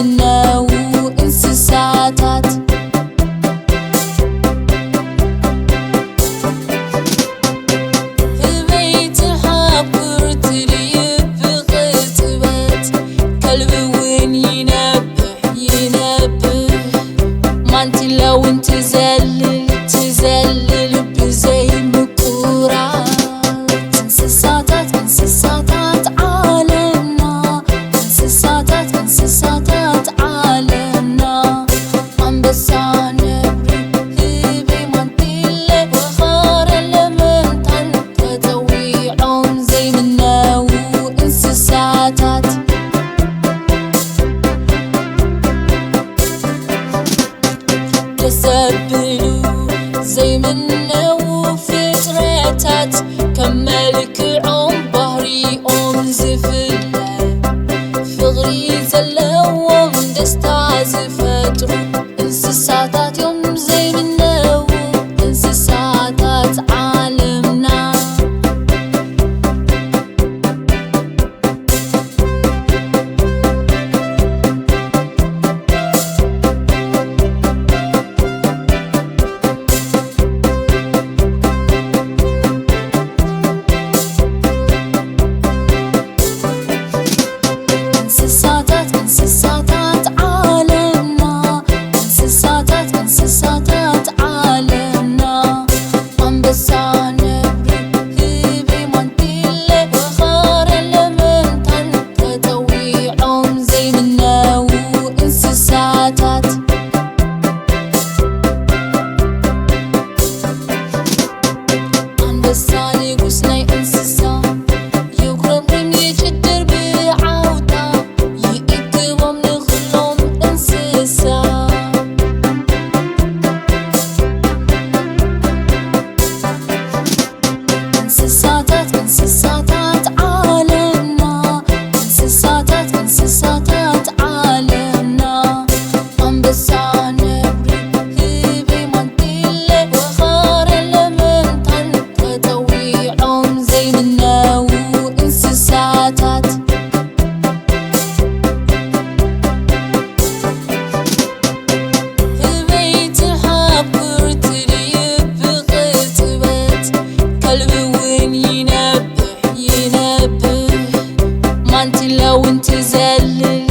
منو انسساتات هبيت حابر تريب بغتبت كلب وين ينبه ما انت لو انت تزلل بزي مكورات انسساتات عالمنا انسساتات عالمنا انبسا نبري هبي منطيلة وخار لمنتن تتويعون زي منو انسساتات تسبلو زي منو فطرتات كملك عم بهري زفلة فغري زلوم دستاز فترو انسساتات يوم زي منو انسساتات عالمنا انسساتات عالمنا انسساتات عالمنا انبسا نبري هبي منطيلة وخار لمنتن تتويعون زي منو انسساتات انبسا نيقوسناي انسسا يقرب رمي جدر بعودا يقدوم نخلوم انسسا انسساتات عالمنا انسساتات عالمنا انبسا نبري هبي منطيلة وخار لمنتن تتويعون زي منو انسساتات هبيت حابر تريب بغتبت كلب وين ينبه ما انت لو انت تزلل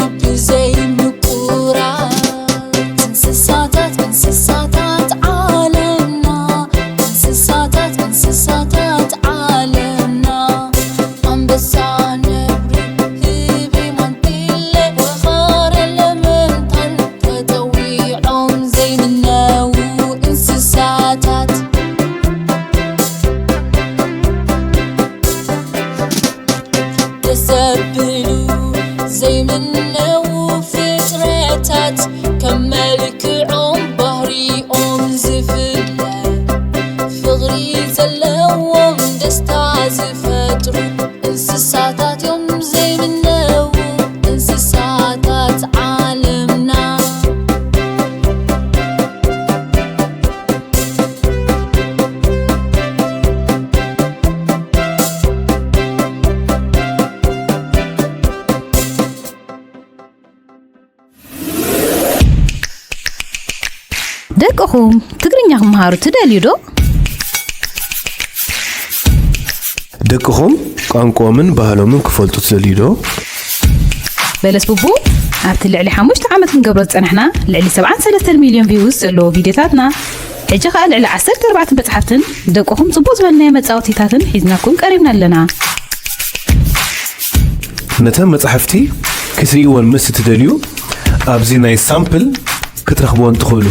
بزي مكورات انسساتات عالمنا انسساتات عالمنا انبسا نبري هبي منطيلة وخار لمنتن تتويعون زي منو انسساتات تسبلو زي منو فطرتات كملك عم بهري زفلة فغري زلوم دستاز فترو انسساتات يوم زي منو انسساتات عالمنا ደቅኹም ትግርኛ ክምሃሩ ትደልዩ ዶ? ደቅኹም ቋንቋምን ባህሎምን ክፈልጡ ትደልዩ ዶ? በለስ ቡቡ ኣብቲ ልዕሊ 5 ዓመት ክንገብሮ ዝፀናሕና ልዕሊ 73 ሚልዮን ቪውስ ዘለዎ ቪድዮታትና ሕጂ ከዓ ልዕሊ 14 መፅሓፍትን ደቅኹም ጽቡቕ ዝበልናዮ መጻወቲታትን ሒዝናኩም ቀሪብና ኣለና። ነተን መጽሓፍቲ ክትሪእዎን ምስ ትደልዩ ኣብዚ ናይ ሳምፕል ክትረኽብዎን ትኽእሉ።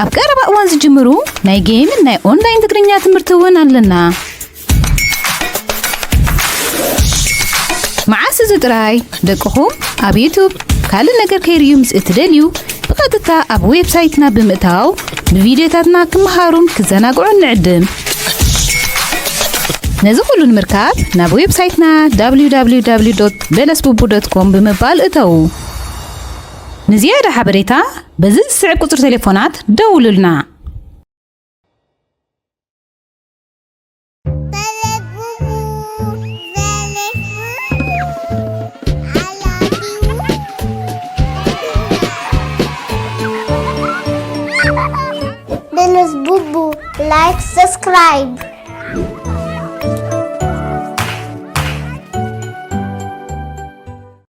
ኣብ ቀረባ እዋን ዝጅምሩ ናይ ጌምን ናይ ኦንላይን ትግርኛ ትምህርቲ እውን ኣለና። መዓስ ዝጥራይ ደቅኹም ኣብ ዩቱብ ካልእ ነገር ከይርዩ ምስ እትደልዩ ብቐጥታ ኣብ ዌብሳይትና ብምእታው ብቪድዮታትና ክመሃሩን ክዘናግዑን ንዕድም። ነዚ ኩሉ ንምርካብ ናብ ዌብሳይትና www.belesbubu.com ብምባል እተው። ንዝያዳ ሓበሬታ በዚ ዝስዕብ ቁፅሪ ቴሌፎናት ደውሉልና። Bubu, like, subscribe.